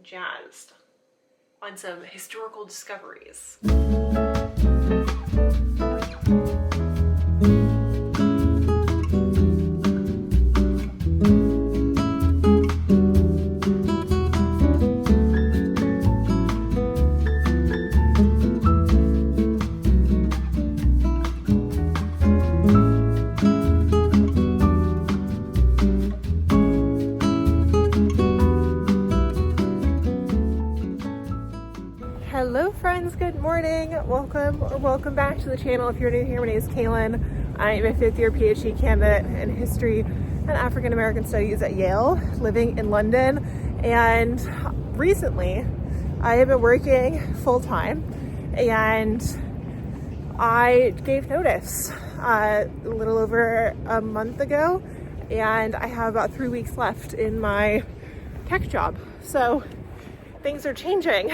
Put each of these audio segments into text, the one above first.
Jazzed on some historical discoveries. Hello friends, good morning. Welcome back to the channel. If you're new here, my name is Kaelyn. I am a 5th year PhD candidate in history and African American studies at Yale, living in London. And recently I have been working full-time, and I gave notice a little over a month ago, and I have about 3 weeks left in my tech job. So things are changing.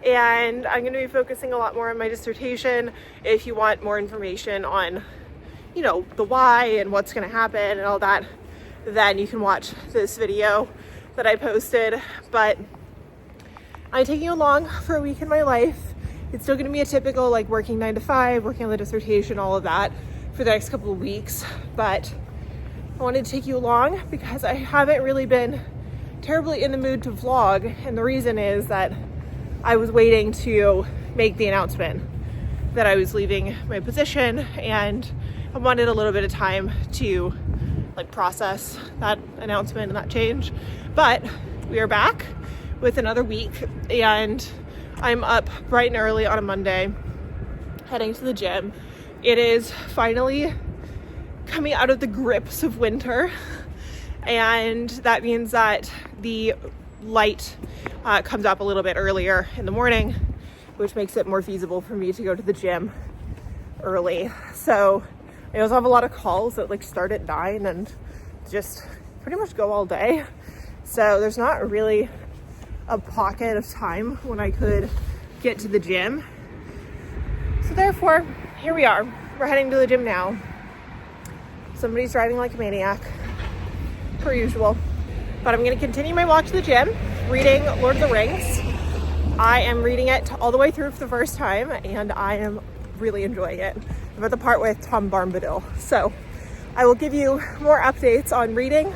And I'm going to be focusing a lot more on my dissertation. If you want more information on, you know, the why and what's going to happen and all that, then you can watch this video that I posted. But I'm taking you along for a week in my life. It's still going to be a typical like working 9 to 5, working on the dissertation, all of that for the next couple of weeks. But I wanted to take you along because I haven't really been terribly in the mood to vlog. And the reason is that I was waiting to make the announcement that I was leaving my position, and I wanted a little bit of time to like process that announcement and that change. But we are back with another week, and I'm up bright and early on a Monday heading to the gym. It is finally coming out of the grips of winter, and that means that the light comes up a little bit earlier in the morning, which makes it more feasible for me to go to the gym early. So I also have a lot of calls that like start at 9 and just pretty much go all day. So there's not really a pocket of time when I could get to the gym. So therefore, here we are. We're heading to the gym now. Somebody's driving like a maniac, per usual. But I'm going to continue my walk to the gym, reading Lord of the Rings. I am reading it all the way through for the first time, and I am really enjoying it. I'm at the part with Tom Bombadil. So I will give you more updates on reading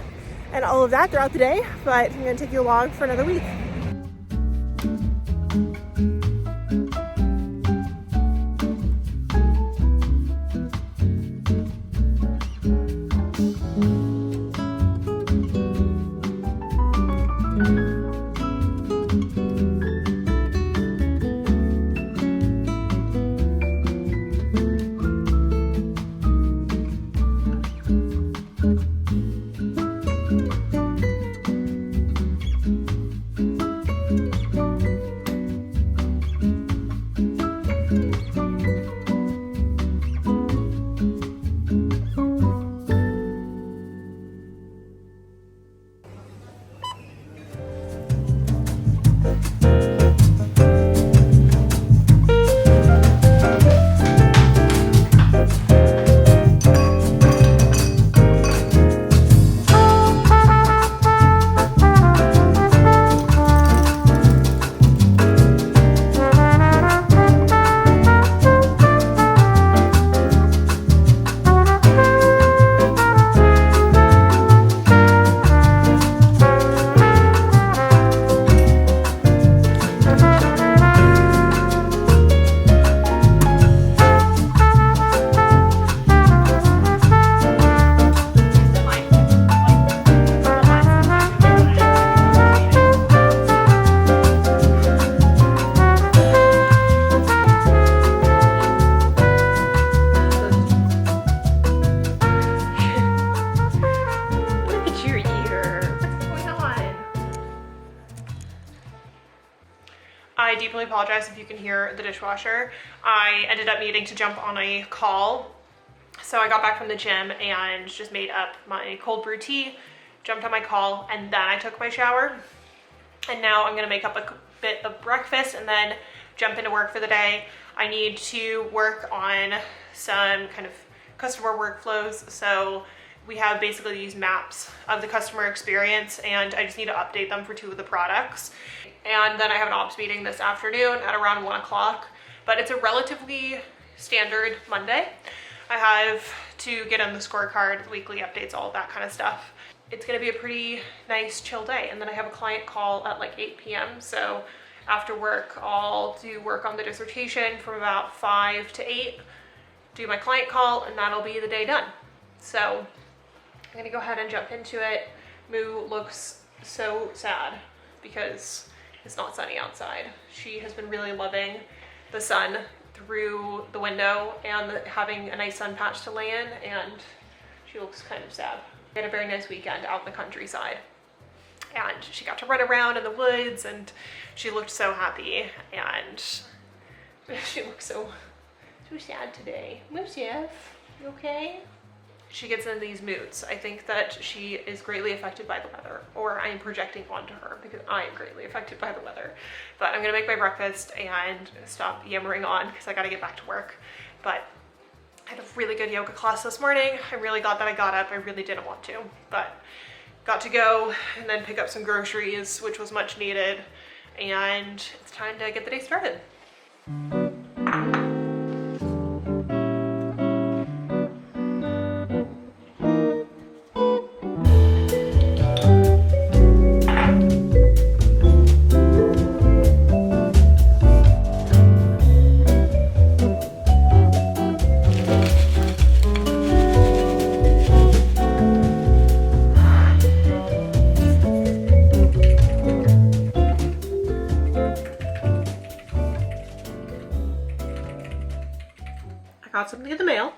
and all of that throughout the day, but I'm going to take you along for another week. I deeply apologize if you can hear the dishwasher. I ended up needing to jump on a call. So I got back from the gym and just made up my cold brew tea, jumped on my call, and then I took my shower. And now I'm gonna make up a bit of breakfast and then jump into work for the day. I need to work on some kind of customer workflows. So we have basically these maps of the customer experience, and I just need to update them for 2 of the products. And then I have an ops meeting this afternoon at around 1 o'clock, but it's a relatively standard Monday. I have to get on the scorecard, the weekly updates, all of that kind of stuff. It's gonna be a pretty nice chill day. And then I have a client call at like 8 p.m. So after work, I'll do work on the dissertation from about 5 to 8, do my client call, and that'll be the day done. So I'm gonna go ahead and jump into it. Moo looks so sad because it's not sunny outside. She has been really loving the sun through the window and having a nice sun patch to lay in, and she looks kind of sad. We had a very nice weekend out in the countryside, and she got to run around in the woods, and she looked so happy, and she looks so sad today. Moosef, you okay? She gets in these moods. I think that she is greatly affected by the weather, or I am projecting onto her because I am greatly affected by the weather. But I'm gonna make my breakfast and stop yammering on because I gotta get back to work. But I had a really good yoga class this morning. I'm really glad that I got up. I really didn't want to, but got to go and then pick up some groceries, which was much needed. And it's time to get the day started. Got something in the mail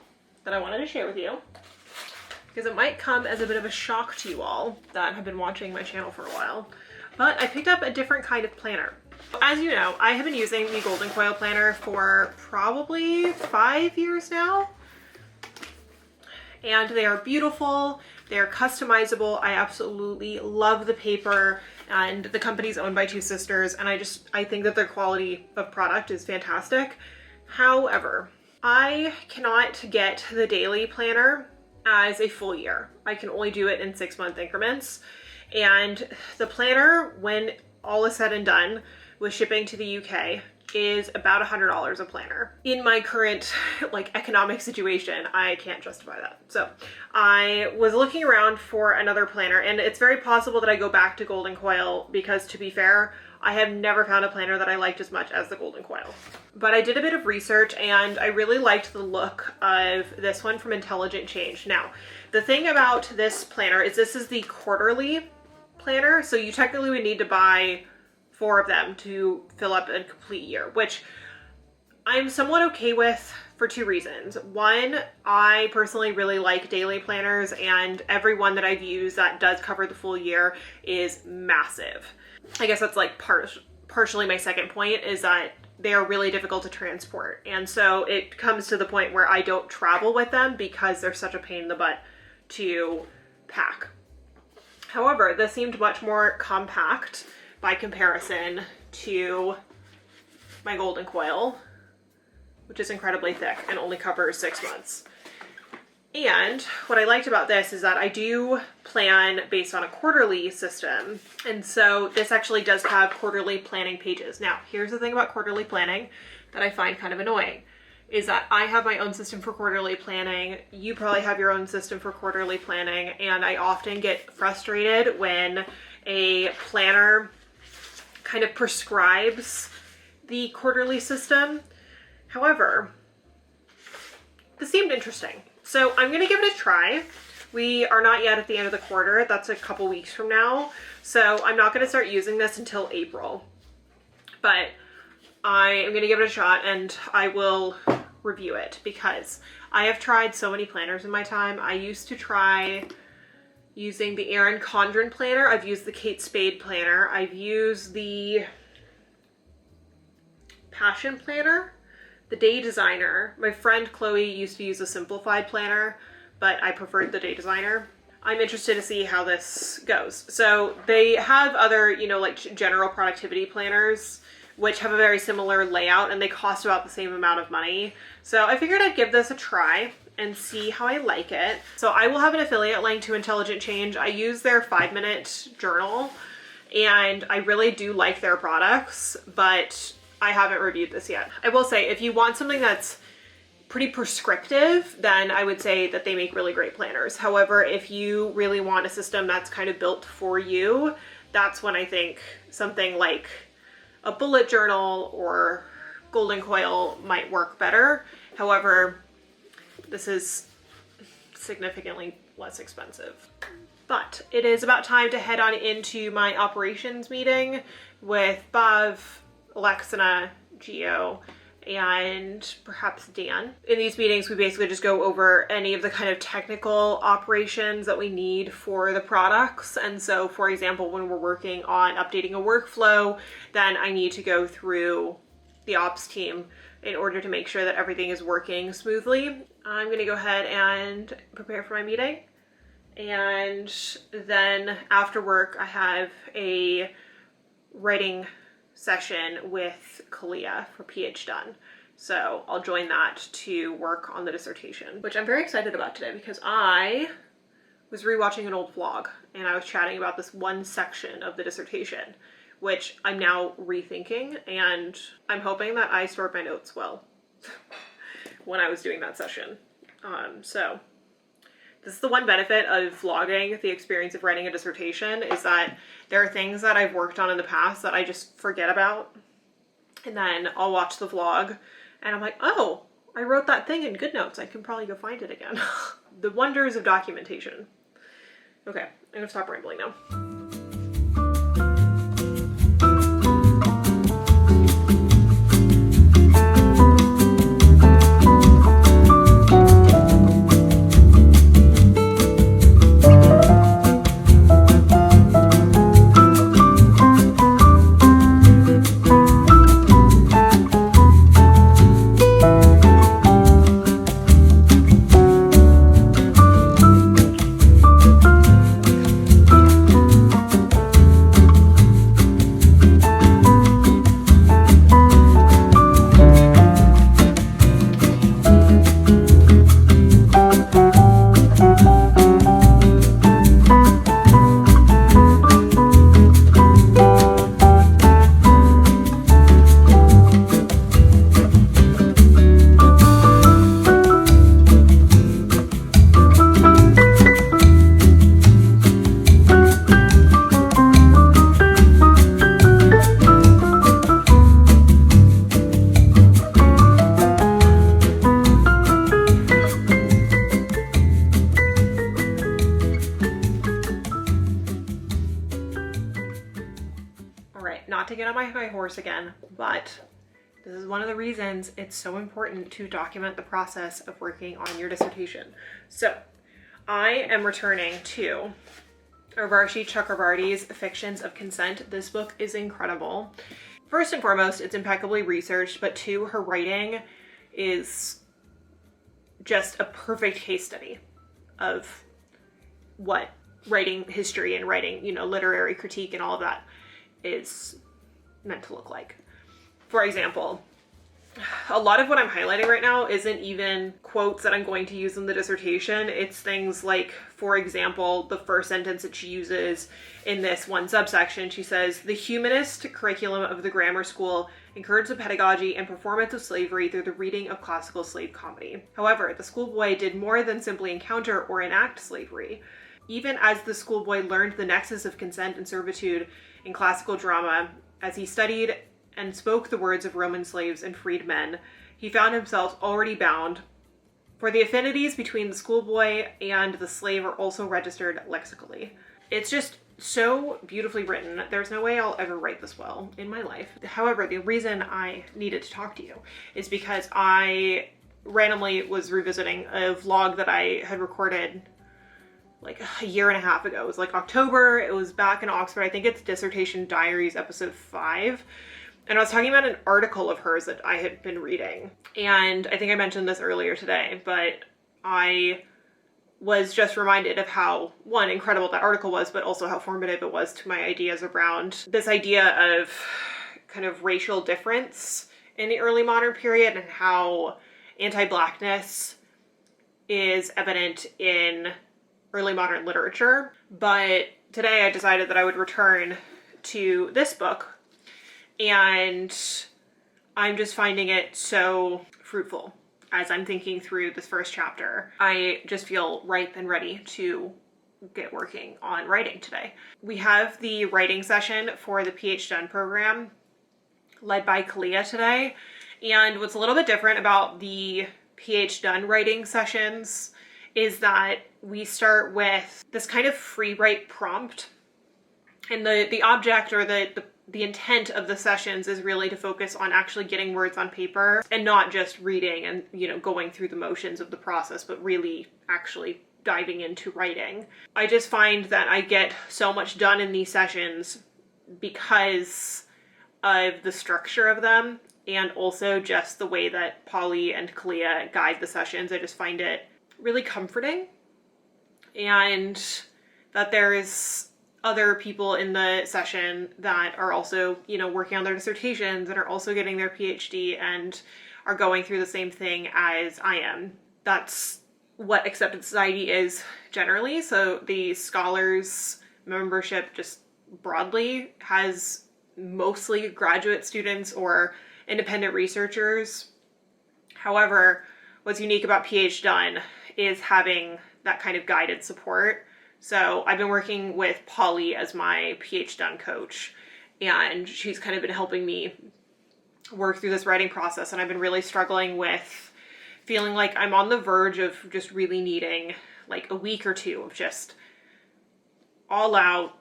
that I wanted to share with you because it might come as a bit of a shock to you all that have been watching my channel for a while. But I picked up a different kind of planner. As you know, I have been using the Golden Coil planner for probably 5 years now. And they are beautiful, they are customizable. I absolutely love the paper, and the company's owned by 2 sisters, and I think that their quality of product is fantastic. However, I cannot get the daily planner as a full year. I can only do it in 6-month increments. And the planner, when all is said and done with shipping to the UK, is about $100 a planner. In my current economic situation, I can't justify that. So I was looking around for another planner, and it's very possible that I go back to Golden Coil because, to be fair, I have never found a planner that I liked as much as the Golden Coil. But I did a bit of research, and I really liked the look of this one from Intelligent Change. Now, the thing about this planner is this is the quarterly planner, so you technically would need to buy 4 of them to fill up a complete year, which I'm somewhat okay with for 2 reasons. One, I personally really like daily planners, and every one that I've used that does cover the full year is massive. I guess that's partially my second point, is that they are really difficult to transport. And so it comes to the point where I don't travel with them because they're such a pain in the butt to pack. However, this seemed much more compact by comparison to my Golden Coil, which is incredibly thick and only covers 6 months. And what I liked about this is that I do plan based on a quarterly system. And so this actually does have quarterly planning pages. Now, here's the thing about quarterly planning that I find kind of annoying, is that I have my own system for quarterly planning. You probably have your own system for quarterly planning. And I often get frustrated when a planner kind of prescribes the quarterly system. However, this seemed interesting. So I'm gonna give it a try. We are not yet at the end of the quarter. That's a couple weeks from now. So I'm not gonna start using this until April. But I am gonna give it a shot, and I will review it because I have tried so many planners in my time. I used to try using the Erin Condren planner. I've used the Kate Spade planner. I've used the Passion planner, the Day Designer. My friend Chloe used to use a simplified planner, but I preferred the Day Designer. I'm interested to see how this goes. So they have other, you know, like general productivity planners, which have a very similar layout, and they cost about the same amount of money. So I figured I'd give this a try and see how I like it. So I will have an affiliate link to Intelligent Change. I use their 5-minute journal, and I really do like their products, but I haven't reviewed this yet. I will say, if you want something that's pretty prescriptive, then I would say that they make really great planners. However, if you really want a system that's kind of built for you, that's when I think something like a bullet journal or Golden Coil might work better. However, this is significantly less expensive. But it is about time to head on into my operations meeting with Bav, Alexina, Geo, and perhaps Dan. In these meetings, we basically just go over any of the kind of technical operations that we need for the products. And so, for example, when we're working on updating a workflow, then I need to go through the ops team in order to make sure that everything is working smoothly. I'm gonna go ahead and prepare for my meeting. And then after work, I have a writing session with Kaelyn for PhD done. So I'll join that to work on the dissertation, which I'm very excited about today because I was rewatching an old vlog and I was chatting about this one section of the dissertation, which I'm now rethinking, and I'm hoping that I stored my notes well when I was doing that session. So this is the one benefit of vlogging the experience of writing a dissertation, is that there are things that I've worked on in the past that I just forget about. And then I'll watch the vlog and I'm like, oh, I wrote that thing in GoodNotes. I can probably go find it again. The wonders of documentation. Okay, I'm gonna stop rambling now. Not to get on my high horse again, but this is one of the reasons it's so important to document the process of working on your dissertation. So I am returning to Urvashi Chakravarty's Fictions of Consent. This book is incredible. First and foremost, it's impeccably researched, but two, her writing is just a perfect case study of what writing history and writing, you know, literary critique and all of that is meant to look like. For example, a lot of what I'm highlighting right now isn't even quotes that I'm going to use in the dissertation. It's things like, for example, the first sentence that she uses in this one subsection. She says, "The humanist curriculum of the grammar school encouraged the pedagogy and performance of slavery through the reading of classical slave comedy. However, the schoolboy did more than simply encounter or enact slavery. Even as the schoolboy learned the nexus of consent and servitude in classical drama, as he studied and spoke the words of Roman slaves and freed men, he found himself already bound, for the affinities between the schoolboy and the slave are also registered lexically." It's just so beautifully written. There's no way I'll ever write this well in my life. However, the reason I needed to talk to you is because I randomly was revisiting a vlog that I had recorded like a year and a half ago. It was like October. It was back in Oxford. I think it's Dissertation Diaries, episode 5. And I was talking about an article of hers that I had been reading. And I think I mentioned this earlier today, but I was just reminded of how, one, incredible that article was, but also how formative it was to my ideas around this idea of kind of racial difference in the early modern period and how anti-Blackness is evident in early modern literature. But today I decided that I would return to this book, and I'm just finding it so fruitful as I'm thinking through this first chapter. I just feel ripe and ready to get working on writing today. We have the writing session for the PhD program led by Kaelyn today. And what's a little bit different about the PhD writing sessions is that we start with this kind of free write prompt. And the object or the intent of the sessions is really to focus on actually getting words on paper and not just reading and, going through the motions of the process, but really actually diving into writing. I just find that I get so much done in these sessions because of the structure of them and also just the way that Polly and Kaelyn guide the sessions. I just find it really comforting, and that there's other people in the session that are also, working on their dissertations and are also getting their PhD and are going through the same thing as I am. That's what Accepted Society is generally. So the scholars membership just broadly has mostly graduate students or independent researchers. However, what's unique about PhD is having that kind of guided support. So I've been working with Polly as my PhD coach, and she's kind of been helping me work through this writing process. And I've been really struggling with feeling like I'm on the verge of just really needing like a week or two of just all out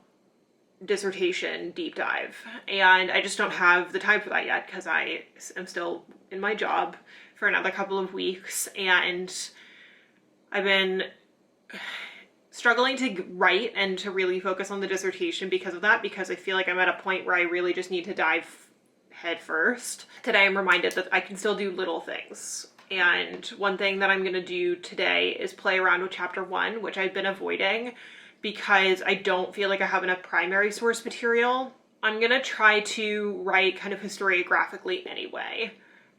dissertation deep dive. And I just don't have the time for that yet because I am still in my job for another couple of weeks. And I've been struggling to write and to really focus on the dissertation because of that, because I feel like I'm at a point where I really just need to dive head first. Today I'm reminded that I can still do little things. And one thing that I'm going to do today is play around with chapter 1, which I've been avoiding because I don't feel like I have enough primary source material. I'm going to try to write kind of historiographically anyway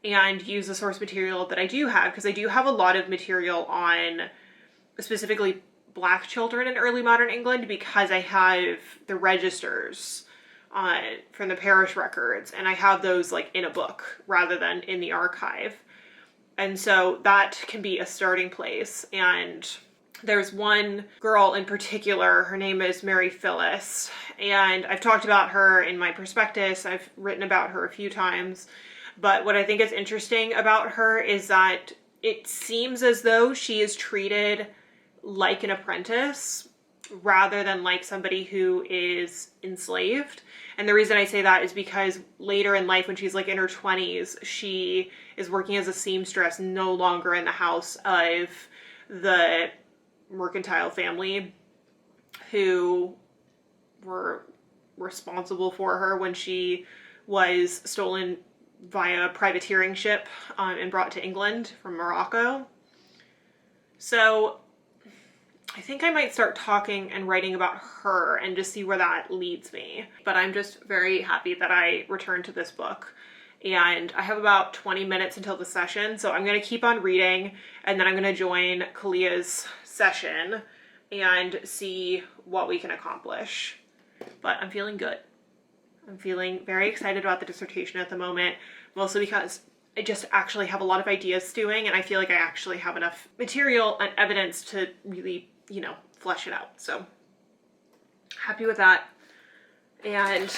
and use the source material that I do have, because I do have a lot of material on specifically Black children in early modern England, because I have the registers from the parish records, and I have those like in a book rather than in the archive. And so that can be a starting place. And there's one girl in particular, her name is Mary Phyllis, and I've talked about her in my prospectus. I've written about her a few times, but what I think is interesting about her is that it seems as though she is treated like an apprentice rather than like somebody who is enslaved. And the reason I say that is because later in life, when she's like in her 20s, she is working as a seamstress, no longer in the house of the mercantile family who were responsible for her when she was stolen via a privateering ship and brought to England from Morocco. So I think I might start talking and writing about her and just see where that leads me. But I'm just very happy that I returned to this book. And I have about 20 minutes until the session, so I'm going to keep on reading, and then I'm going to join Kaelyn's session and see what we can accomplish. But I'm feeling good. I'm feeling very excited about the dissertation at the moment, mostly because I just actually have a lot of ideas stewing, and I feel like I actually have enough material and evidence to really, flesh it out. So happy with that. And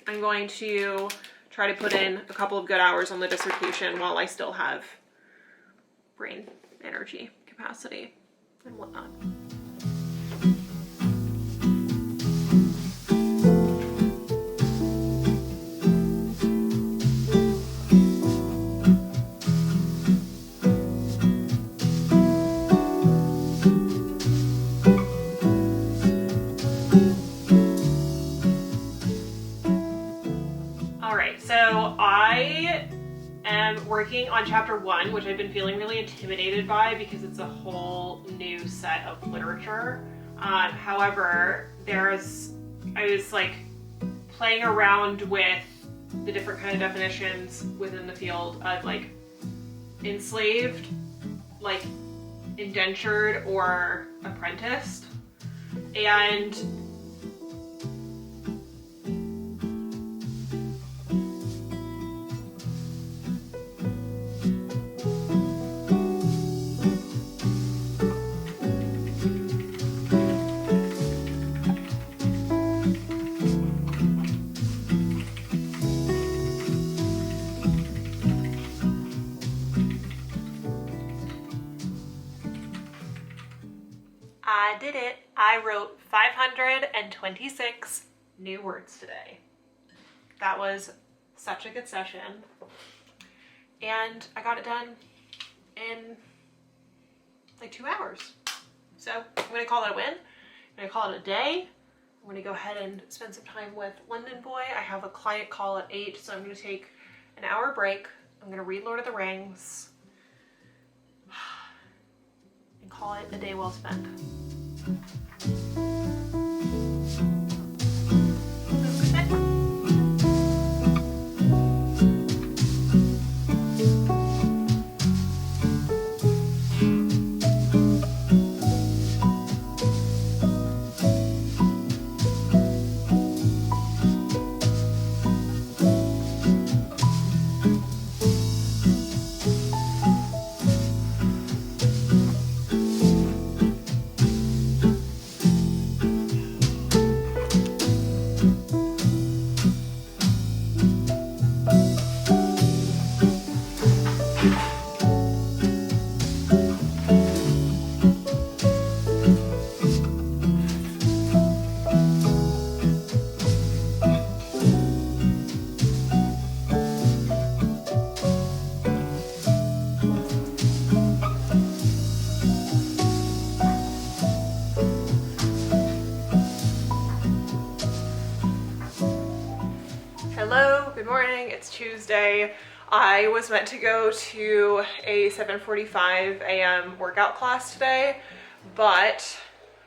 I'm going to try to put in a couple of good hours on the dissertation while I still have brain energy capacity and whatnot. So I am working on chapter 1, which I've been feeling really intimidated by because it's a whole new set of literature. However, I was like playing around with the different kind of definitions within the field of like enslaved, like indentured, or apprenticed. And I did it. I wrote 526 new words today. That was such a good session. And I got it done in like 2 hours. So I'm gonna call it a win. I'm gonna call it a day. I'm gonna go ahead and spend some time with London Boy. I have a client call at 8, so I'm gonna take an hour break. I'm gonna read Lord of the Rings and call it a day well spent. Hello, good morning, it's Tuesday. I was meant to go to a 7:45 a.m. workout class today, but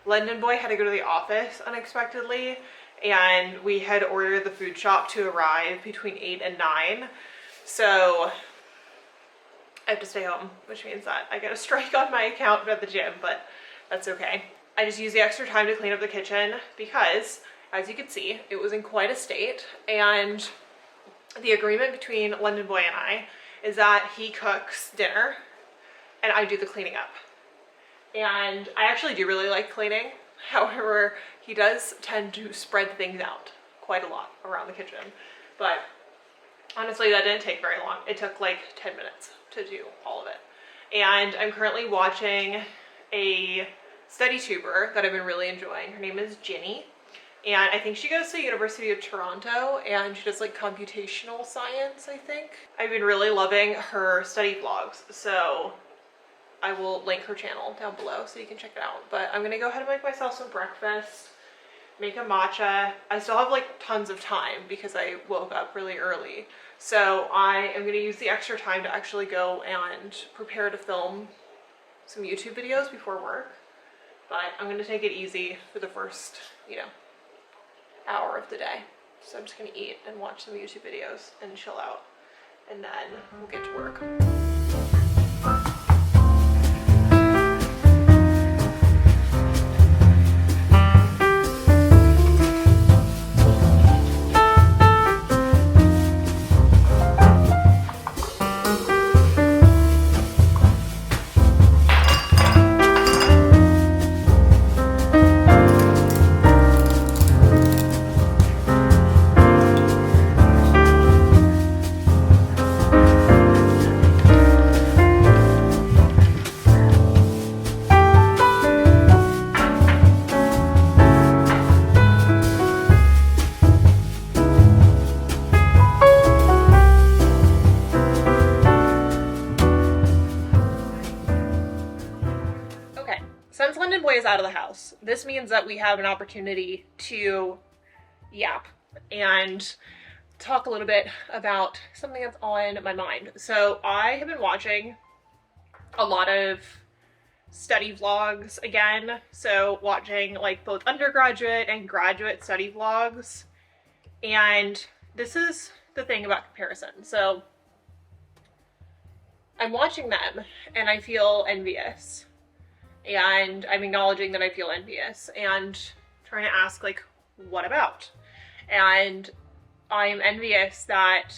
London Boy had to go to the office unexpectedly, and we had ordered the food shop to arrive between 8 and 9. So I have to stay home, which means that I get a strike on my account at the gym, but that's okay. I just used the extra time to clean up the kitchen because, as you can see, it was in quite a state, and the agreement between London Boy and I is that he cooks dinner and I do the cleaning up. And I actually do really like cleaning. However, he does tend to spread things out quite a lot around the kitchen. But honestly, that didn't take very long. It took like 10 minutes to do all of it. And I'm currently watching a study tuber that I've been really enjoying. Her name is Ginny. And I think she goes to the University of Toronto, and she does like computational science, I think. I've been really loving her study vlogs, so I will link her channel down below so you can check it out. But I'm gonna go ahead and make myself some breakfast, make a matcha. I still have like tons of time because I woke up really early. So I am gonna use the extra time to actually go and prepare to film some YouTube videos before work. But I'm gonna take it easy for the first, hour of the day. So I'm just gonna eat and watch some YouTube videos and chill out, and then we'll get to work. Out of the house. This means that we have an opportunity to yap, and talk a little bit about something that's on my mind. So I have been watching a lot of study vlogs again. So watching like both undergraduate and graduate study vlogs. And this is the thing about comparison. So I'm watching them and I feel envious. And I'm acknowledging that I feel envious and trying to ask, like, what about? And I'm envious that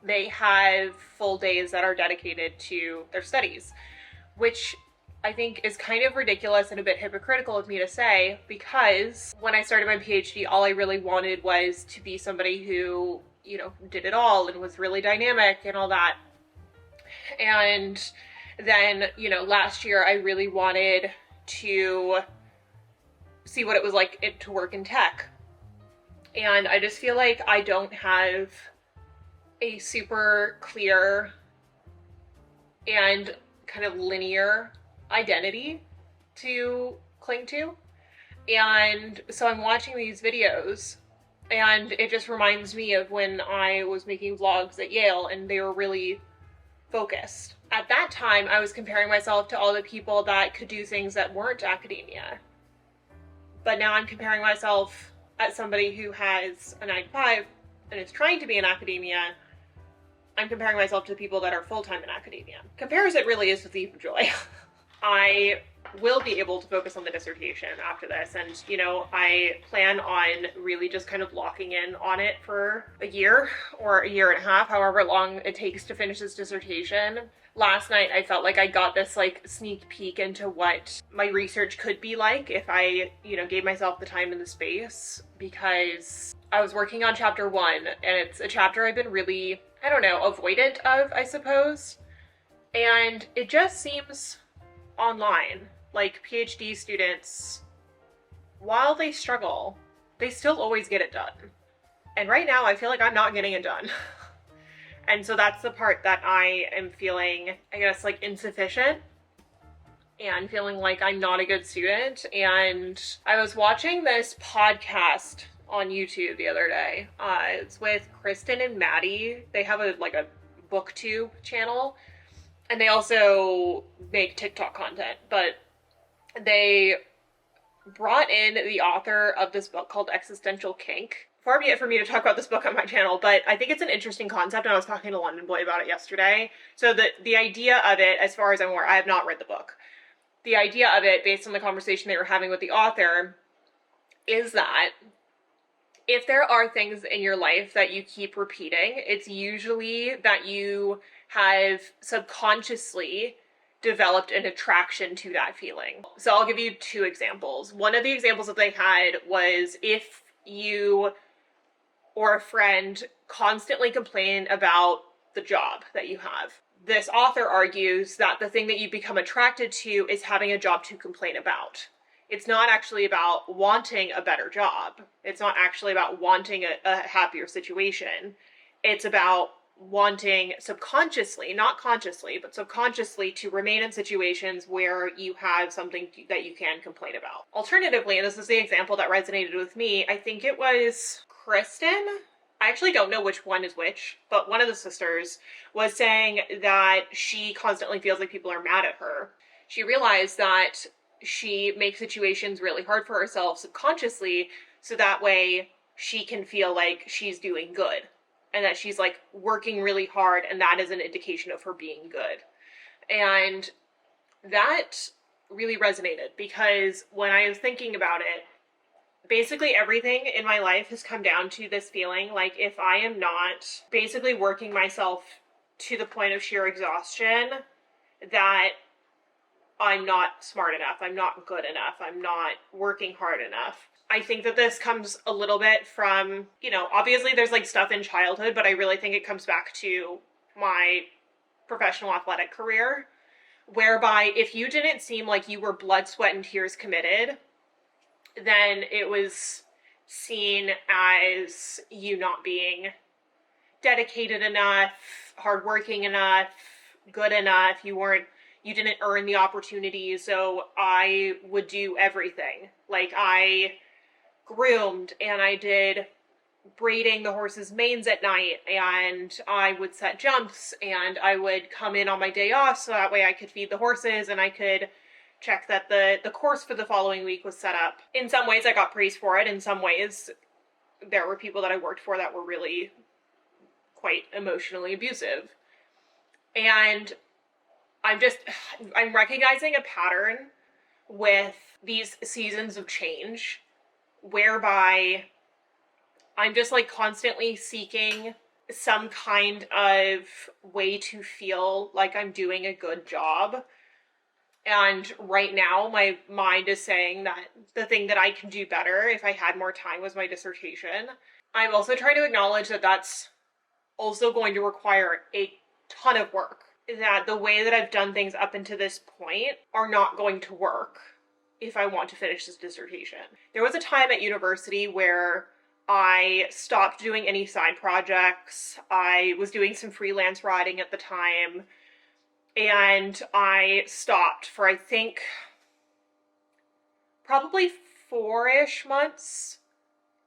they have full days that are dedicated to their studies, which I think is kind of ridiculous and a bit hypocritical of me to say, because when I started my PhD, all I really wanted was to be somebody who, you know, did it all and was really dynamic and all that. And then, you know, last year I really wanted to see what it was like to work in tech. And I just feel like I don't have a super clear and kind of linear identity to cling to. And so I'm watching these videos and it just reminds me of when I was making vlogs at Yale and they were really focused. At that time, I was comparing myself to all the people that could do things that weren't academia. But now I'm comparing myself as somebody who has a 9-to-5 and is trying to be in academia. I'm comparing myself to people that are full-time in academia. Comparison really is the thief of joy. I will be able to focus on the dissertation after this, and you know, I plan on really just kind of locking in on it for a year or a year and a half, however long it takes to finish this dissertation. Last night I felt like I got this like sneak peek into what my research could be like if I, you know, gave myself the time and the space, because I was working on chapter 1 and it's a chapter I've been really, I don't know, avoidant of, I suppose. And it just seems online like PhD students, while they struggle, they still always get it done. And right now I feel like I'm not getting it done. And so that's the part that I am feeling, I guess, like insufficient and feeling like I'm not a good student. And I was watching this podcast on YouTube the other day. It's with Kristen and Maddie. They have a Booktube channel, and they also make TikTok content, but they brought in the author of this book called Existential Kink. Far be it for me to talk about this book on my channel, but I think it's an interesting concept, and I was talking to London Boy about it yesterday. So the idea of it, as far as I'm aware, I have not read the book. The idea of it, based on the conversation they were having with the author, is that if there are things in your life that you keep repeating, it's usually that you have subconsciously developed an attraction to that feeling. So I'll give you 2 examples. One of the examples that they had was if you or a friend constantly complain about the job that you have. This author argues that the thing that you become attracted to is having a job to complain about. It's not actually about wanting a better job. It's not actually about wanting a happier situation. It's about wanting subconsciously, not consciously, but subconsciously, to remain in situations where you have something that you can complain about. Alternatively, and this is the example that resonated with me, I think it was Kristen. I actually don't know which one is which, but one of the sisters was saying that she constantly feels like people are mad at her. She realized that she makes situations really hard for herself subconsciously, so that way she can feel like she's doing good and that she's like working really hard, and that is an indication of her being good. And that really resonated, because when I was thinking about it, basically everything in my life has come down to this feeling like if I am not basically working myself to the point of sheer exhaustion, that I'm not smart enough, I'm not good enough, I'm not working hard enough. I think that this comes a little bit from, you know, obviously there's like stuff in childhood, but I really think it comes back to my professional athletic career, whereby if you didn't seem like you were blood, sweat, and tears committed, then it was seen as you not being dedicated enough, hardworking enough, good enough. You didn't earn the opportunity, so I would do everything. Like, I groomed and I did braiding the horses' manes at night, and I would set jumps, and I would come in on my day off so that way I could feed the horses and I could check that the course for the following week was set up. In some ways I got praise for it. In some ways there were people that I worked for that were really quite emotionally abusive. And I'm recognizing a pattern with these seasons of change whereby I'm just like constantly seeking some kind of way to feel like I'm doing a good job. And right now my mind is saying that the thing that I can do better if I had more time was my dissertation. I'm also trying to acknowledge that that's also going to require a ton of work. That the way that I've done things up until this point are not going to work if I want to finish this dissertation. There was a time at university where I stopped doing any side projects. I was doing some freelance writing at the time, and I stopped for, I think, probably 4-ish months,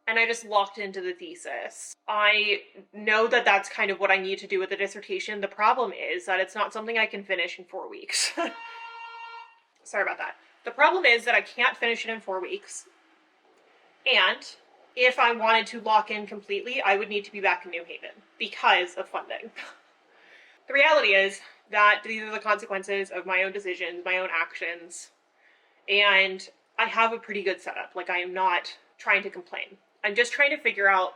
and I just locked into the thesis. I know that that's kind of what I need to do with the dissertation. The problem is that it's not something I can finish in 4 weeks. Sorry about that. The problem is that I can't finish it in 4 weeks, and if I wanted to lock in completely, I would need to be back in New Haven because of funding. The reality is that these are the consequences of my own decisions, my own actions, and I have a pretty good setup. Like, I am not trying to complain. I'm just trying to figure out,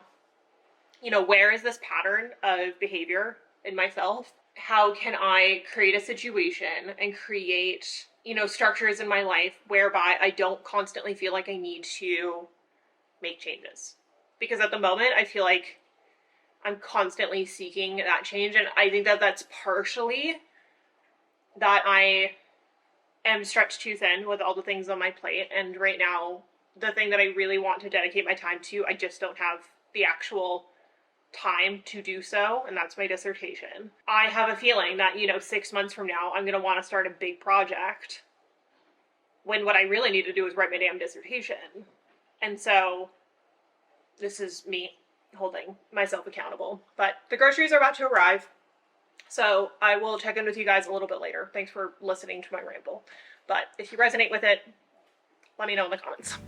where is this pattern of behavior in myself? How can I create a situation and create, structures in my life whereby I don't constantly feel like I need to make changes? Because at the moment, I feel like I'm constantly seeking that change, and I think that that's partially that I am stretched too thin with all the things on my plate, and right now, the thing that I really want to dedicate my time to, I just don't have the actual time to do so, and that's my dissertation. I have a feeling that, 6 months from now, I'm going to want to start a big project, when what I really need to do is write my damn dissertation. And so this is me holding myself accountable. But the groceries are about to arrive, so I will check in with you guys a little bit later. Thanks for listening to my ramble. But if you resonate with it, let me know in the comments.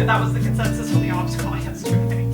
That was the consensus for the ops call yesterday.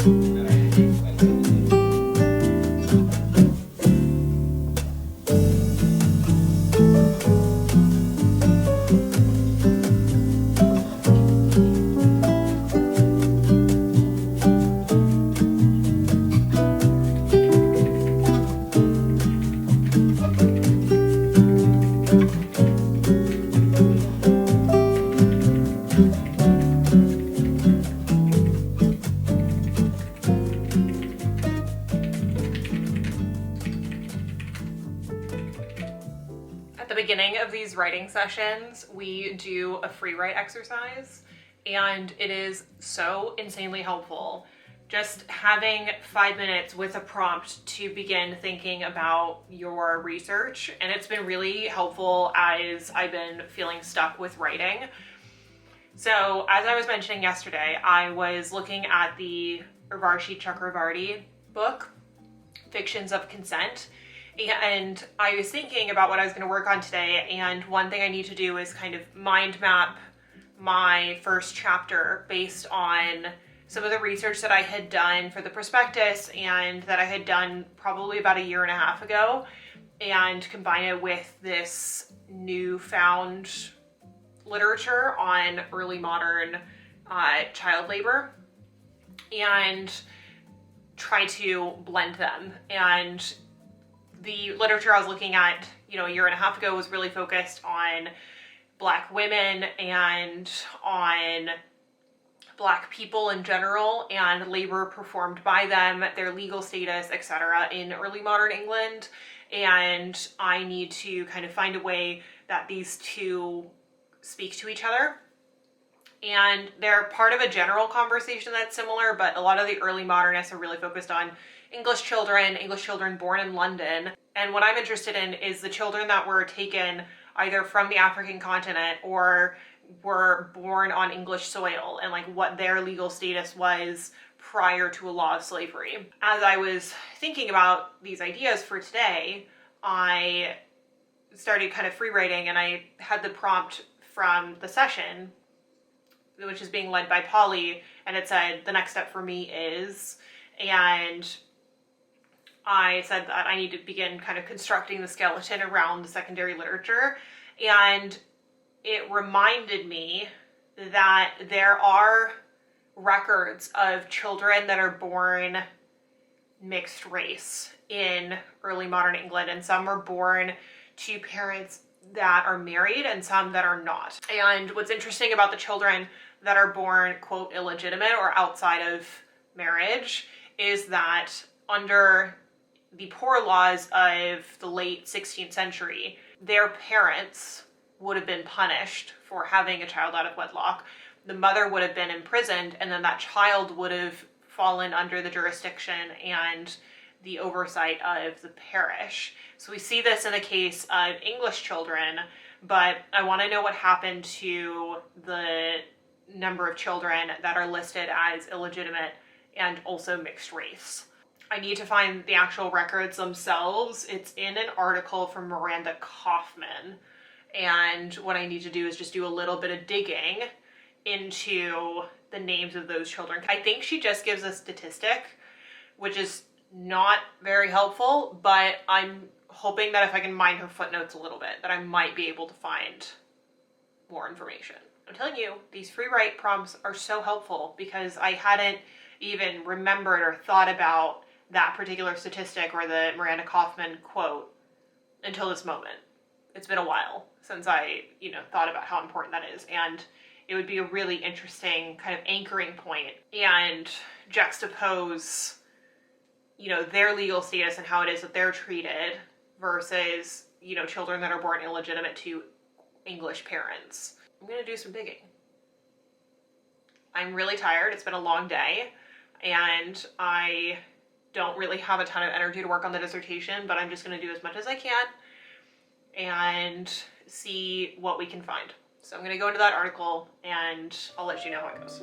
Beginning of these writing sessions, we do a free write exercise, and it is so insanely helpful. Just having 5 minutes with a prompt to begin thinking about your research, and it's been really helpful as I've been feeling stuck with writing. So, as I was mentioning yesterday, I was looking at the Urvashi Chakravarti book, Fictions of Consent, and I was thinking about what I was going to work on today, and one thing I need to do is kind of mind map my first chapter based on some of the research that I had done for the prospectus and that I had done probably about 1.5 years ago, and combine it with this newfound literature on early modern child labor and try to blend them. And the literature I was looking at, a year and a half ago was really focused on Black women and on Black people in general and labor performed by them, their legal status, etc. in early modern England. And I need to kind of find a way that these two speak to each other. And they're part of a general conversation that's similar, but a lot of the early modernists are really focused on English children born in London. And what I'm interested in is the children that were taken either from the African continent or were born on English soil, and like what their legal status was prior to a law of slavery. As I was thinking about these ideas for today, I started kind of free writing, and I had the prompt from the session, which is being led by Polly, and it said, the next step for me is, and I said that I need to begin kind of constructing the skeleton around the secondary literature, and it reminded me that there are records of children that are born mixed race in early modern England, and some are born to parents that are married and some that are not. And what's interesting about the children that are born, quote, illegitimate or outside of marriage is that under the poor laws of the late 16th century, their parents would have been punished for having a child out of wedlock. The mother would have been imprisoned, and then that child would have fallen under the jurisdiction and the oversight of the parish. So we see this in the case of English children, but I want to know what happened to the number of children that are listed as illegitimate and also mixed race. I need to find the actual records themselves. It's in an article from Miranda Kaufman. And what I need to do is just do a little bit of digging into the names of those children. I think she just gives a statistic, which is not very helpful, but I'm hoping that if I can mine her footnotes a little bit, that I might be able to find more information. I'm telling you, these free write prompts are so helpful because I hadn't even remembered or thought about that particular statistic or the Miranda Kaufman quote until this moment. It's been a while since I, thought about how important that is, and it would be a really interesting kind of anchoring point and juxtapose, their legal status and how it is that they're treated versus, children that are born illegitimate to English parents. I'm going to do some digging. I'm really tired. It's been a long day, and I don't really have a ton of energy to work on the dissertation, but I'm just going to do as much as I can and see what we can find. So I'm going to go into that article and I'll let you know how it goes.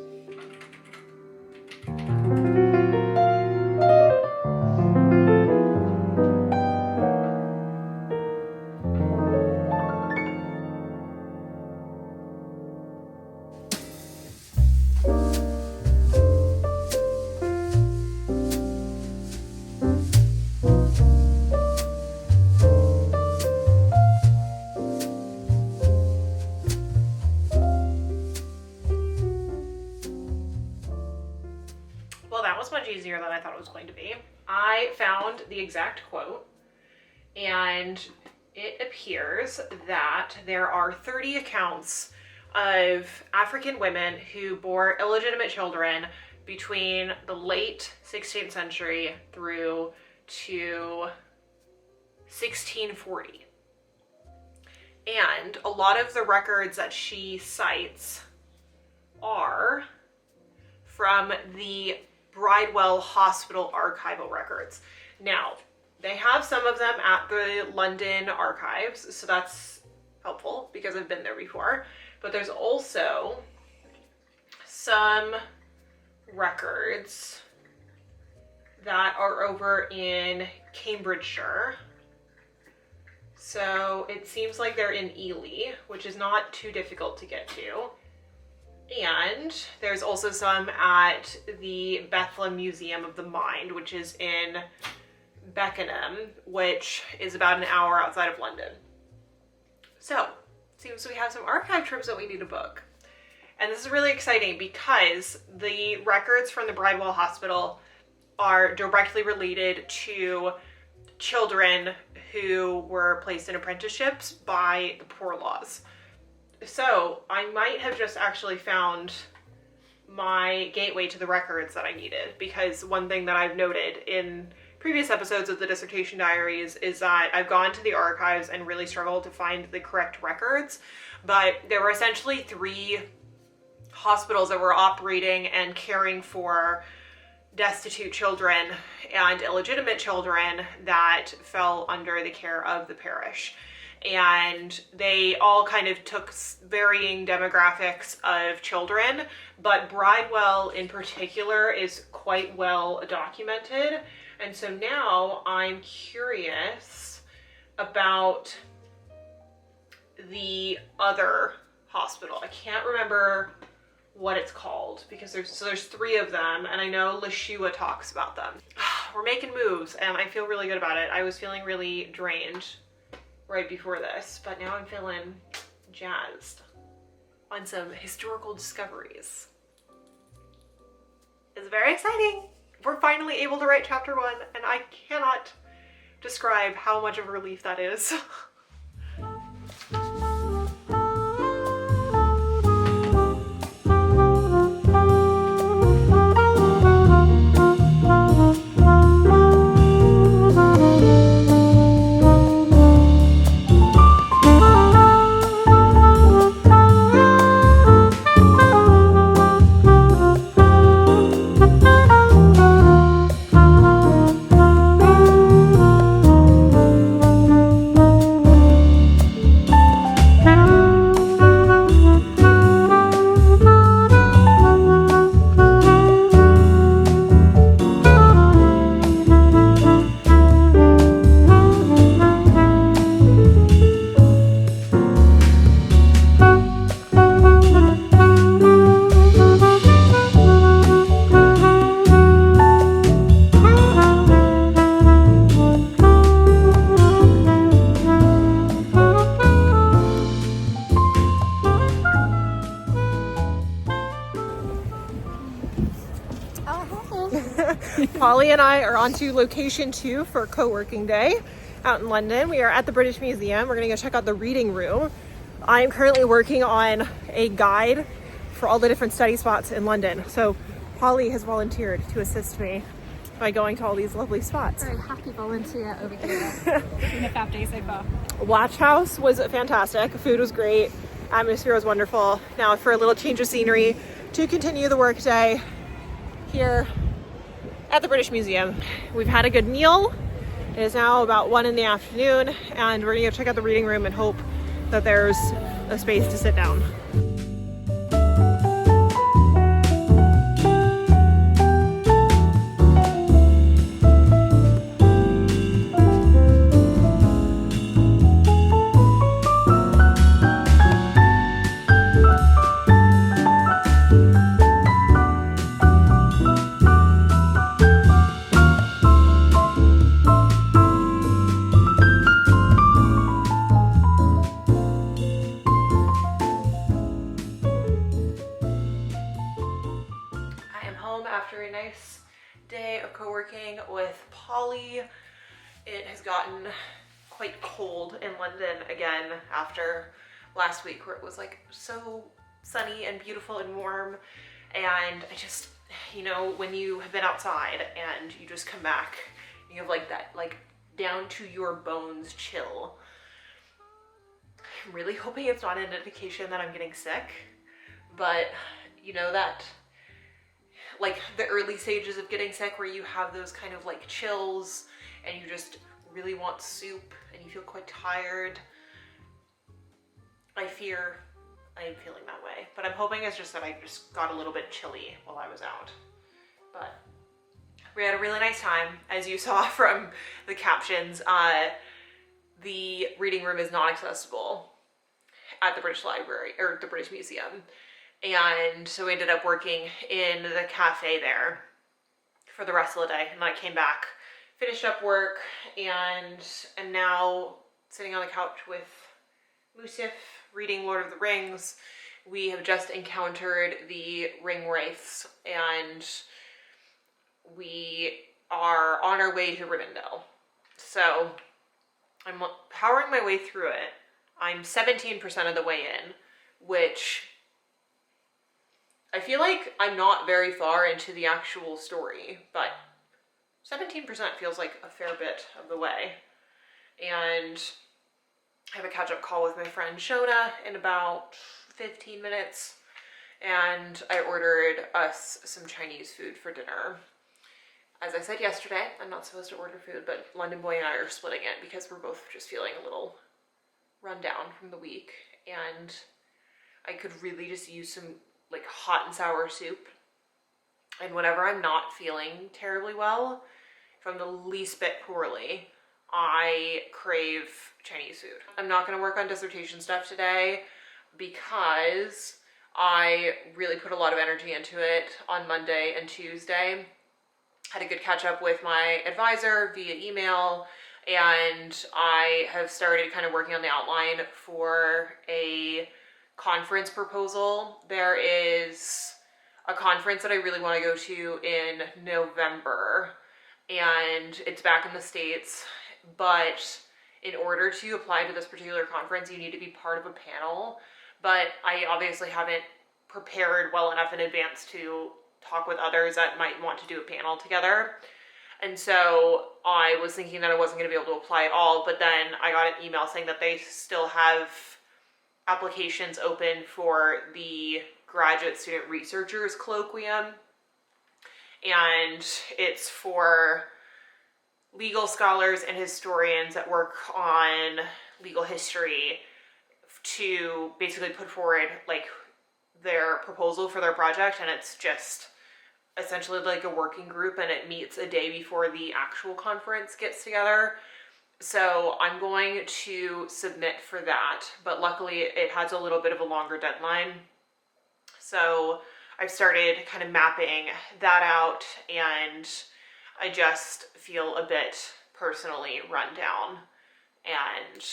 Easier than I thought it was going to be. I found the exact quote, and it appears that there are 30 accounts of African women who bore illegitimate children between the late 16th century through to 1640. And a lot of the records that she cites are from the Bridewell Hospital archival records. Now, they have some of them at the London archives, so that's helpful because I've been there before. But there's also some records that are over in Cambridgeshire. So it seems like they're in Ely, which is not too difficult to get to. And there's also some at the Bethlehem Museum of the Mind, which is in Beckenham, which is about an hour outside of London. So, it seems we have some archive trips that we need to book. And this is really exciting because the records from the Bridewell Hospital are directly related to children who were placed in apprenticeships by the poor laws. So I might have just actually found my gateway to the records that I needed, because one thing that I've noted in previous episodes of the Dissertation Diaries is that I've gone to the archives and really struggled to find the correct records, but there were essentially 3 hospitals that were operating and caring for destitute children and illegitimate children that fell under the care of the parish. And they all kind of took varying demographics of children, but Bridewell in particular is quite well documented. And so now I'm curious about the other hospital. I can't remember what it's called because there's 3 of them, and I know Lashua talks about them. We're making moves and I feel really good about it. I was feeling really drained right before this, but now I'm feeling jazzed on some historical discoveries. It's very exciting. We're finally able to write chapter 1, and I cannot describe how much of a relief that is. Polly and I are on to location 2 for co-working day out in London. We are at the British Museum. We're gonna go check out the reading room. I am currently working on a guide for all the different study spots in London. So Polly has volunteered to assist me by going to all these lovely spots. Very happy volunteer over here. It's been a fab day so far. Watch House was fantastic. Food was great. Atmosphere was wonderful. Now for a little change of scenery to continue the workday here at the British Museum. We've had a good meal. It is now about 1 in the afternoon, and we're gonna go check out the reading room and hope that there's a space to sit down. After a nice day of co-working with Polly. It has gotten quite cold in London again after last week where it was like so sunny and beautiful and warm. And I just, you know, when you have been outside and you just come back, you have like that like down to your bones chill. I'm really hoping it's not an indication that I'm getting sick, but you know that like the early stages of getting sick where you have those kind of like chills and you just really want soup and you feel quite tired. I fear I am feeling that way, but I'm hoping it's just that I just got a little bit chilly while I was out. But we had a really nice time. As you saw from the captions, the reading room is not accessible at the British Library or the British Museum. And so we ended up working in the cafe there for the rest of the day. And then I came back, finished up work, and am now sitting on the couch with Musif reading Lord of the Rings. We have just encountered the ring wraiths and we are on our way to Rivendell. So I'm powering my way through it. I'm 17% of the way in, which I feel like I'm not very far into the actual story, but 17% feels like a fair bit of the way. And I have a catch-up call with my friend Shona in about 15 minutes, and I ordered us some Chinese food for dinner. As I said yesterday, I'm not supposed to order food, but London Boy and I are splitting it because we're both just feeling a little run down from the week, and I could really just use some like hot and sour soup. And whenever I'm not feeling terribly well, if I'm the least bit poorly, I crave Chinese food. I'm not going to work on dissertation stuff today because I really put a lot of energy into it on Monday and Tuesday. Had a good catch up with my advisor via email, and I have started kind of working on the outline for a conference proposal. There is a conference that I really want to go to in November, and it's back in the States, but in order to apply to this particular conference, you need to be part of a panel, but I obviously haven't prepared well enough in advance to talk with others that might want to do a panel together. And so I was thinking that I wasn't going to be able to apply at all, but then I got an email saying that they still have applications open for the Graduate Student Researchers Colloquium, and it's for legal scholars and historians that work on legal history to basically put forward like their proposal for their project, and it's just essentially like a working group, and it meets a day before the actual conference gets together. So I'm going to submit for that, but luckily it has a little bit of a longer deadline. So I've started kind of mapping that out, and I just feel a bit personally run down, and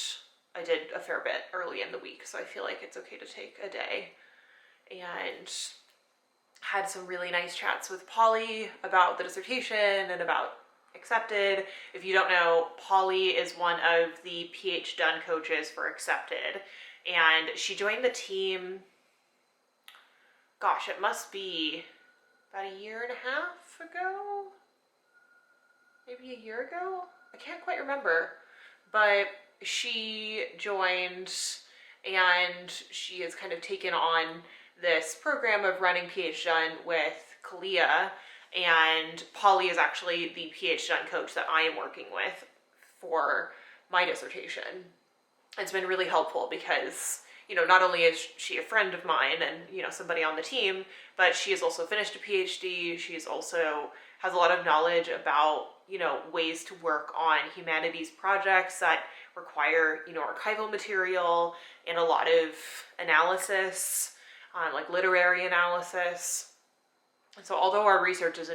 I did a fair bit early in the week, so I feel like it's okay to take a day. And had some really nice chats with Polly about the dissertation and about Accepted. If you don't know, Polly is one of the PhD done coaches for Accepted, and she joined the team, gosh, it must be about a year and a half ago, maybe a year ago, I can't quite remember, but she joined and she has kind of taken on this program of running PhD done with Kaelyn. And Polly is actually the PhD done coach that I am working with for my dissertation. It's been really helpful because, you know, not only is she a friend of mine and, you know, somebody on the team, but she has also finished a PhD. She's also has a lot of knowledge about, you know, ways to work on humanities projects that require, you know, archival material and a lot of analysis, like literary analysis. And so although our research is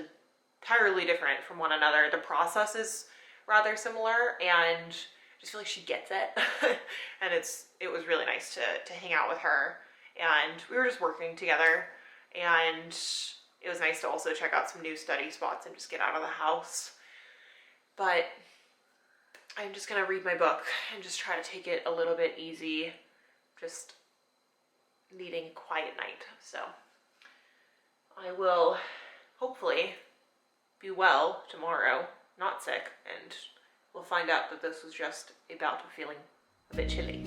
entirely different from one another, the process is rather similar, and I just feel like she gets it. And it was really nice to hang out with her, and we were just working together, and it was nice to also check out some new study spots and just get out of the house. But I'm just gonna read my book and just try to take it a little bit easy, just needing quiet night. So I will hopefully be well tomorrow, not sick, and we'll find out that this was just a bout of feeling a bit chilly.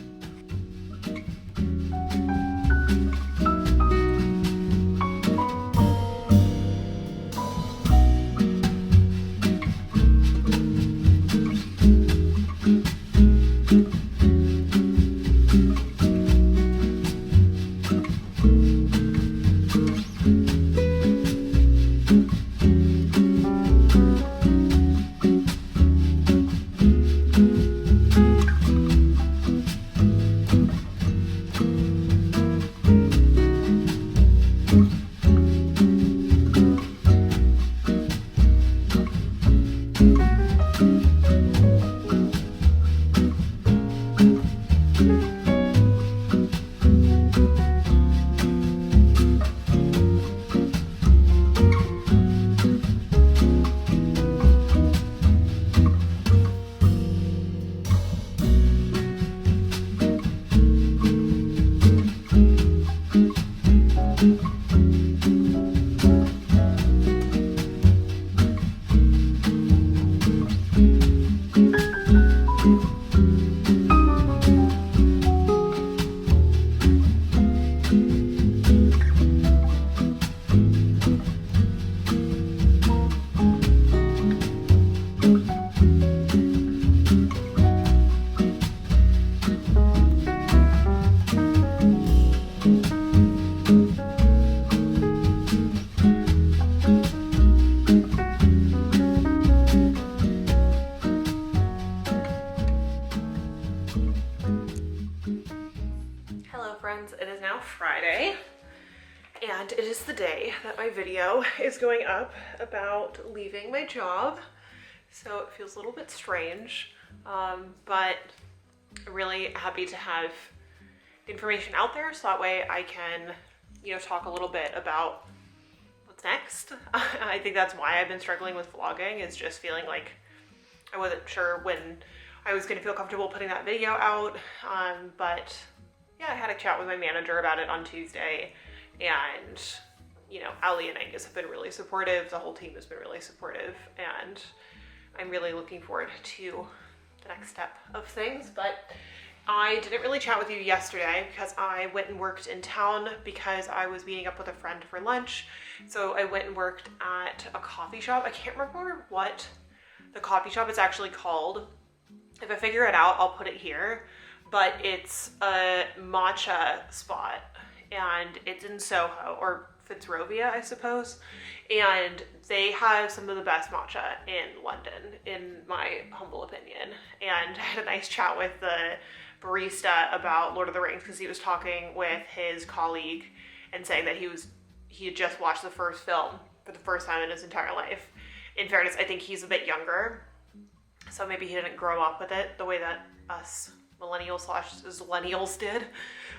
it is the day that my video is going up about leaving my job. So it feels a little bit strange, but I'm really happy to have the information out there so that way I can, you know, talk a little bit about what's next. I think that's why I've been struggling with vlogging, is just feeling like I wasn't sure when I was going to feel comfortable putting that video out. But yeah, I had a chat with my manager about it on Tuesday, and you know, Ali and Angus have been really supportive. The whole team has been really supportive, and I'm really looking forward to the next step of things. But I didn't really chat with you yesterday because I went and worked in town because I was meeting up with a friend for lunch. So I went and worked at a coffee shop. I can't remember what the coffee shop is actually called. If I figure it out, I'll put it here. But it's a matcha spot, and it's in Soho, or Fitzrovia, I suppose. And they have some of the best matcha in London, in my humble opinion. And I had a nice chat with the barista about Lord of the Rings, because he was talking with his colleague and saying that he had just watched the first film for the first time in his entire life. In fairness, I think he's a bit younger, so maybe he didn't grow up with it the way that us millennials did.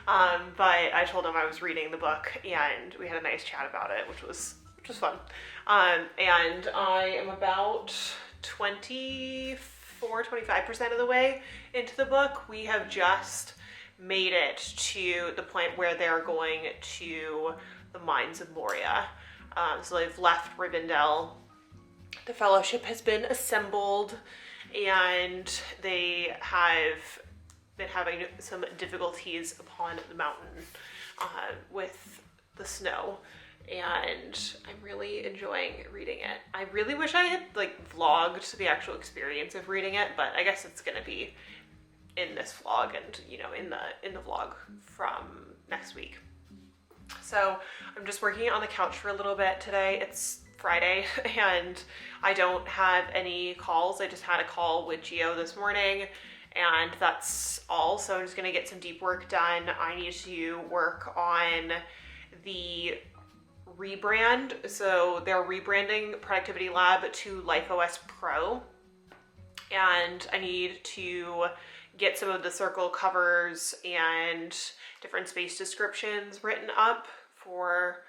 But I told him I was reading the book, and we had a nice chat about it, which was fun. And I am about 25% of the way into the book. We have just made it to the point where they're going to the mines of Moria. So they've left Rivendell. The Fellowship has been assembled, and they have been having some difficulties upon the mountain with the snow, and I'm really enjoying reading it. I really wish I had like vlogged the actual experience of reading it, but I guess it's gonna be in this vlog and, you know, in the vlog from next week. So I'm just working on the couch for a little bit today. It's Friday and I don't have any calls. I just had a call with Gio this morning, and that's all. So I'm just gonna get some deep work done. I need to work on the rebrand. So they're rebranding Productivity Lab to LifeOS Pro, and I need to get some of the circle covers and different space descriptions written up for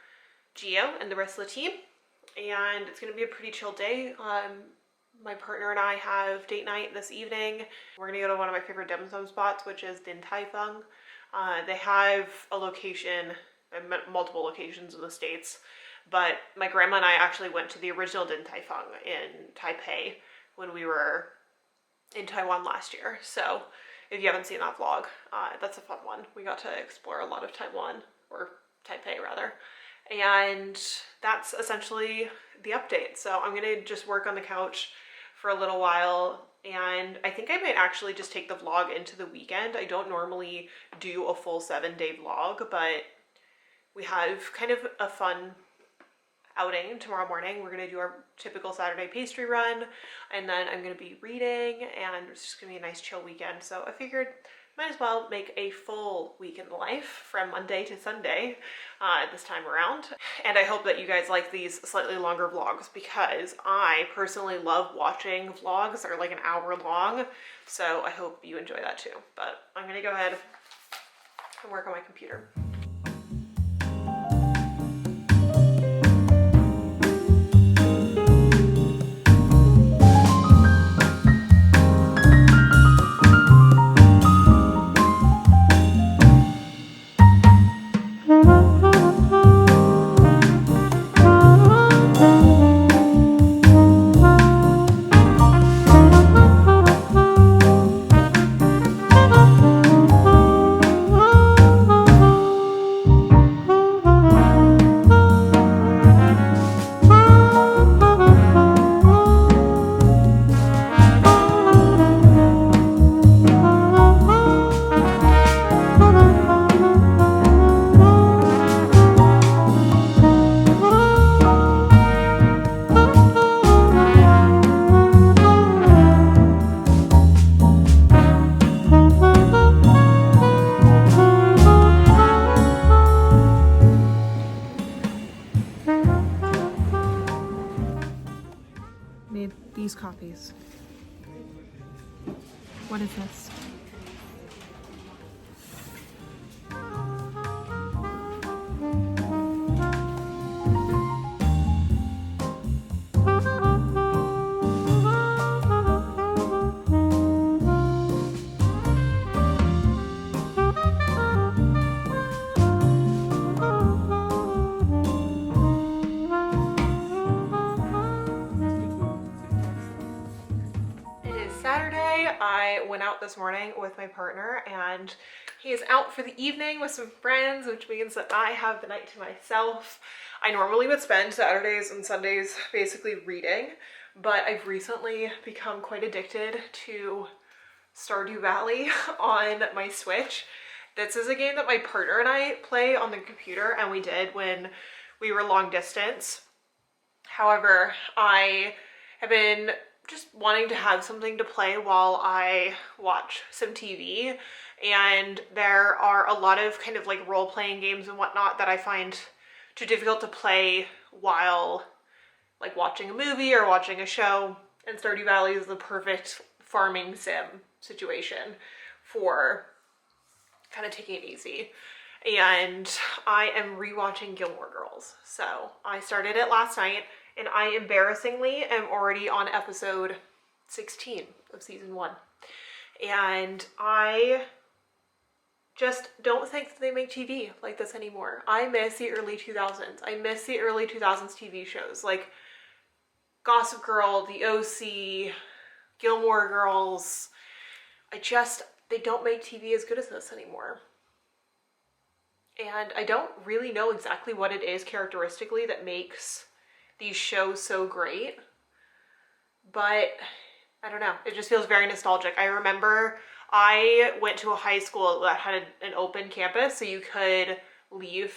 Gio and the rest of the team. And it's gonna be a pretty chill day. My partner and I have date night this evening. We're gonna go to one of my favorite dim sum spots, which is Din Tai Fung. They have a location, multiple locations in the States, but my grandma and I actually went to the original Din Tai Fung in Taipei when we were in Taiwan last year. So if you haven't seen that vlog, that's a fun one. We got to explore a lot of Taiwan, or Taipei rather. And that's essentially the update. So I'm gonna just work on the couch for a little while, and I think I might actually just take the vlog into the weekend. I don't normally do a full 7-day vlog, but we have kind of a fun outing tomorrow morning. We're gonna do our typical Saturday pastry run, and then I'm gonna be reading, and it's just gonna be a nice chill weekend. So I figured might as well make a full week in the life from Monday to Sunday this time around. And I hope that you guys like these slightly longer vlogs, because I personally love watching vlogs that are like an hour long. So I hope you enjoy that too. But I'm gonna go ahead and work on my computer. these copies. What is this? I went out this morning with my partner and he is out for the evening with some friends, which means that I have the night to myself. I normally would spend Saturdays and Sundays basically reading, but I've recently become quite addicted to Stardew Valley on my Switch. This is a game that my partner and I play on the computer, and we did when we were long distance. However, I have been just wanting to have something to play while I watch some TV, and there are a lot of kind of like role-playing games and whatnot that I find too difficult to play while like watching a movie or watching a show, and Stardew Valley is the perfect farming sim situation for kind of taking it easy. And I am rewatching Gilmore Girls. So I started it last night, and I embarrassingly am already on episode 16 of season 1. And I just don't think that they make TV like this anymore. I miss the early 2000s. I miss the early 2000s TV shows like Gossip Girl, The OC, Gilmore Girls. They don't make TV as good as this anymore. And I don't really know exactly what it is characteristically that makes these shows so great, but I don't know. It just feels very nostalgic. I remember I went to a high school that had an open campus, so you could leave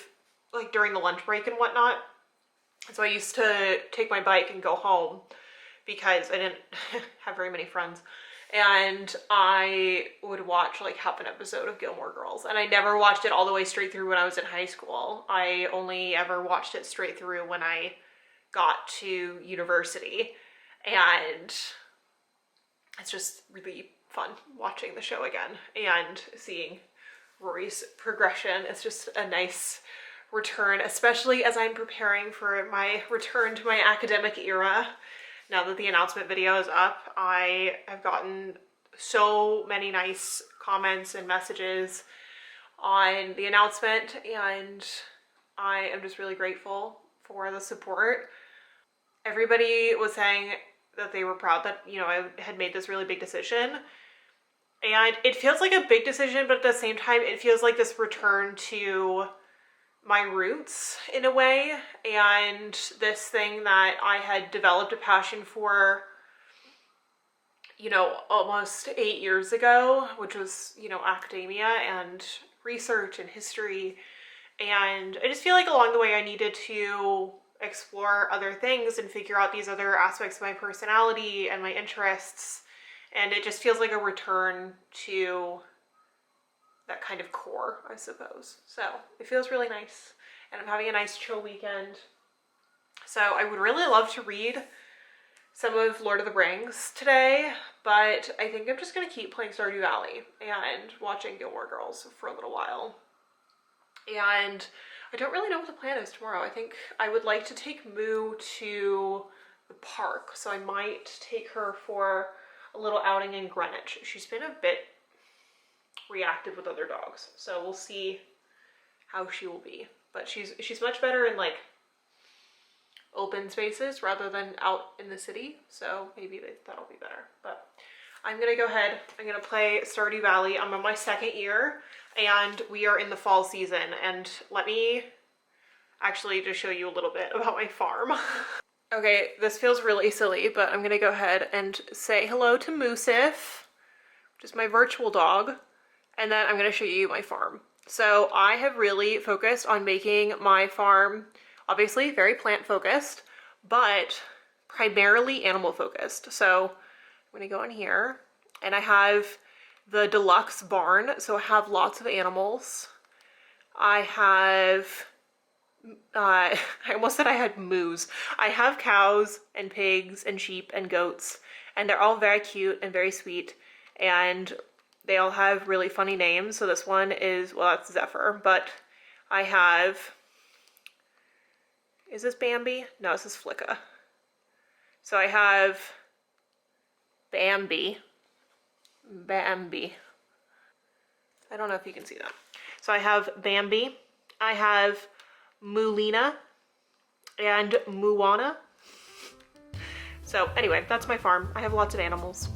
like during the lunch break and whatnot. So I used to take my bike and go home because I didn't have very many friends. And I would watch like half an episode of Gilmore Girls. And I never watched it all the way straight through when I was in high school. I only ever watched it straight through when I got to university. And it's just really fun watching the show again and seeing Rory's progression. It's just a nice return, especially as I'm preparing for my return to my academic era. Now that the announcement video is up, I have gotten so many nice comments and messages on the announcement, and I am just really grateful for the support. Everybody was saying that they were proud that, you know, I had made this really big decision. And it feels like a big decision, but at the same time, it feels like this return to my roots in a way, and this thing that I had developed a passion for, you know, almost 8 years ago, which was, you know, academia and research and history. And I just feel like along the way I needed to explore other things and figure out these other aspects of my personality and my interests, and it just feels like a return to that kind of core, I suppose. So it feels really nice, and I'm having a nice chill weekend. So I would really love to read some of Lord of the Rings today, but I think I'm just gonna keep playing Stardew Valley and watching Gilmore Girls for a little while. And I don't really know what the plan is tomorrow. I think I would like to take Moo to the park, so I might take her for a little outing in Greenwich. She's been a bit reactive with other dogs, so we'll see how she will be. But she's much better in like open spaces rather than out in the city, so maybe that'll be better. But I'm gonna go ahead, I'm gonna play Stardew Valley. I'm on my second year and we are in the fall season, and let me actually just show you a little bit about my farm. Okay, this feels really silly, but I'm gonna go ahead and say hello to Moosif, which is my virtual dog. And then I'm going to show you my farm. So I have really focused on making my farm, obviously very plant focused, but primarily animal focused. So I'm going to go in here, and I have the deluxe barn. So I have lots of animals. I have I almost said I had moos. I have cows and pigs and sheep and goats, and they're all very cute and very sweet, and they all have really funny names. So this one is, well, that's Zephyr, but I have, is this Bambi? No, this is Flicka. So I have Bambi. Bambi. I don't know if you can see that. So I have Bambi, I have Mulina, and Moana. So anyway, that's my farm. I have lots of animals.